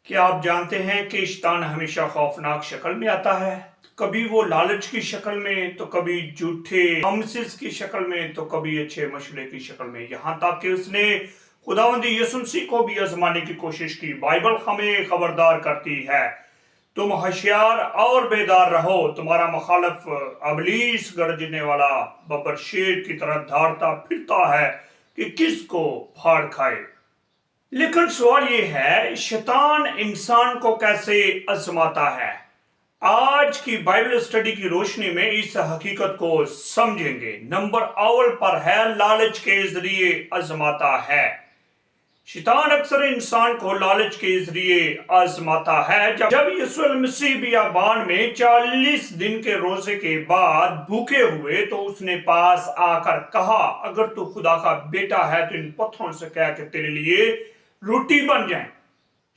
क्या आप जानते हैं कि शैतान हमेशा खौफनाक शक्ल में आता है। कभी वो लालच की शक्ल में, तो कभी झूठे प्रॉमिसेस की शक्ल में, तो कभी अच्छे मशवरे की शक्ल में। यहाँ तक कि उसने खुदावंद यीशु मसीह को भी आजमाने की कोशिश की। बाइबल हमें खबरदार करती है, तुम होशियार और बेदार रहो, तुम्हारा मुखालिफ इब्लीस गरजने वाला बब्बर शेर की तरह दौड़ता फिरता है कि किसको फाड़ खाए। लेकिन सवाल ये है, शैतान इंसान को कैसे आजमाता है। आज की बाइबल स्टडी की रोशनी में इस हकीकत को समझेंगे। नंबर अव्वल पर है, लालच के जरिए आजमाता है। शैतान अक्सर इंसान को लालच के जरिए आजमाता है। जब यीशु मसीह बियाबान में 40 दिन के रोजे के बाद भूखे हुए, तो उसने पास आकर कहा, अगर तू खुदा का बेटा है तो इन पत्थरों से कह के तेरे लिए रोटी बन जाए।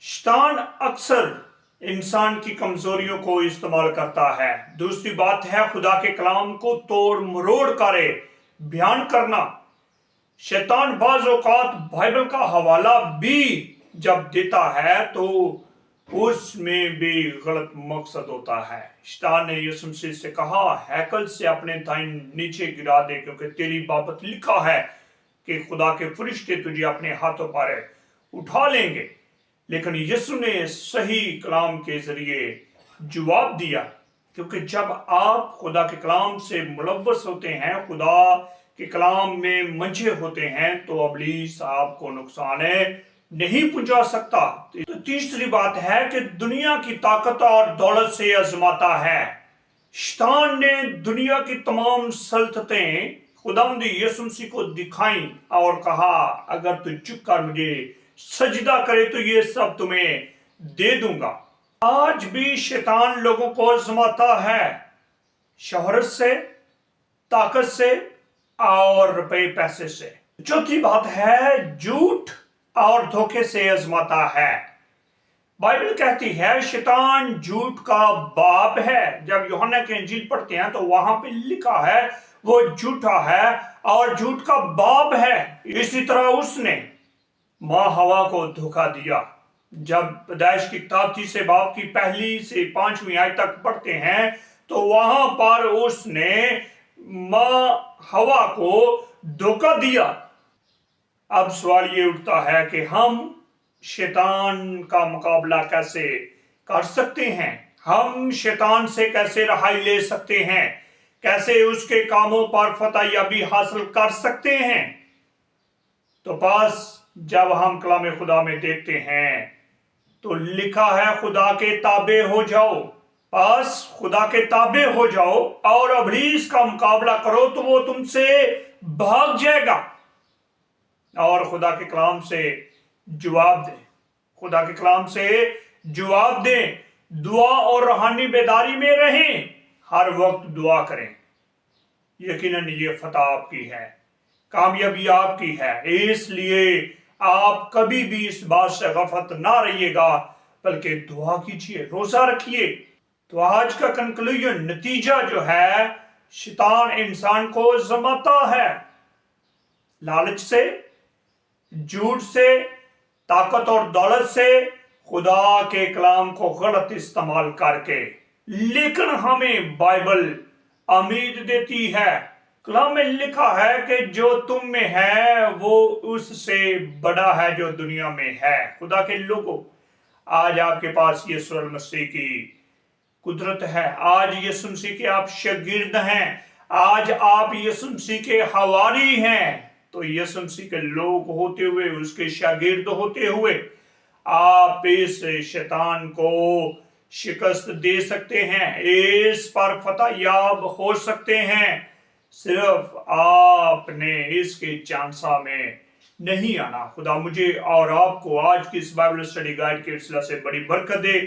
शैतान अक्सर इंसान की कमजोरियों को इस्तेमाल करता है। दूसरी बात है, खुदा के कलाम को तोड़ मरोड़ करे बयान करना। शैतान बाज़ औक़ात बाइबल का हवाला भी जब देता है तो उसमें भी गलत मकसद होता है। शैतान ने यीशु मसीह से कहा, हैकल से अपने दाहिने नीचे गिरा दे, क्योंकि तेरी बाबत लिखा है कि खुदा के फरिश्ते तुझे अपने हाथों पर उठा लेंगे। लेकिन यीशु ने सही कलाम के जरिए जवाब दिया, क्योंकि जब आप खुदा के कलाम से मुलव्वस होते हैं, खुदा के कलाम में मंझे होते हैं, तो इब्लीस आपको नुकसान नहीं पहुंचा सकता। तो तीसरी बात है कि दुनिया की ताकत और दौलत से आजमाता है। शैतान ने दुनिया की तमाम सल्तनतें खुदावंद यीशु मसीह को दिखाई और कहा, अगर तू झुक कर मुझे सजदा करे तो ये सब तुम्हें दे दूंगा। आज भी शैतान लोगों को आजमाता है, शोहरत से, ताकत से और रुपए पैसे से। चौथी बात है, झूठ और धोखे से आजमाता है। बाइबल कहती है शैतान झूठ का बाप है। जब यूहन्ना की इंजील पढ़ते हैं तो वहां पे लिखा है वो झूठा है और झूठ का बाप है। इसी तरह उसने माँ हवा को धोखा दिया। जब पैदाइश की किताब 3 बाब की 1 से 5वीं आयत तक पढ़ते हैं तो वहां पर उसने माँ हवा को धोखा दिया। अब सवाल ये उठता है कि हम शैतान का मुकाबला कैसे कर सकते हैं, हम शैतान से कैसे रहाई ले सकते हैं, कैसे उसके कामों पर फतह हासिल कर सकते हैं। तो पास जब हम कलाम खुदा में देखते हैं तो लिखा है, खुदा के ताबे हो जाओ। पास खुदा के ताबे हो जाओ और इब्लीस का मुकाबला करो तो वो तुमसे भाग जाएगा। और खुदा के कलाम से जवाब दे, खुदा के कलाम से जवाब दें। दुआ और रूहानी बेदारी में रहें, हर वक्त दुआ करें। यकीनन ये फतह आपकी है, कामयाबी आपकी है। इसलिए आप कभी भी इस बात से गफलत ना रहिएगा, बल्कि दुआ कीजिए, रोजा रखिए। तो आज का कंक्लूजन, नतीजा जो है, शैतान इंसान को आजमाता है लालच से, झूठ से, ताकत और दौलत से, खुदा के कलाम को गलत इस्तेमाल करके। लेकिन हमें बाइबल उम्मीद देती है। कलाम में लिखा है कि जो तुम में है वो उससे बड़ा है जो दुनिया में है। खुदा के लोगों, आज आपके पास यीशु मसीह की कुदरत है। आज यीशु मसीह के आप शागिर्द हैं, आज आप यीशु मसीह के हवारी हैं। तो यीशु मसीह के लोग होते हुए, उसके शागिर्द होते हुए, आप इस शैतान को शिकस्त दे सकते हैं, इस पर फतह याब हो सकते हैं। सिर्फ आपने इसके चांसा में नहीं आना। खुदा मुझे और आपको आज की इस बाइबल स्टडी गाइड के सिलसिले से बड़ी बरकत दे।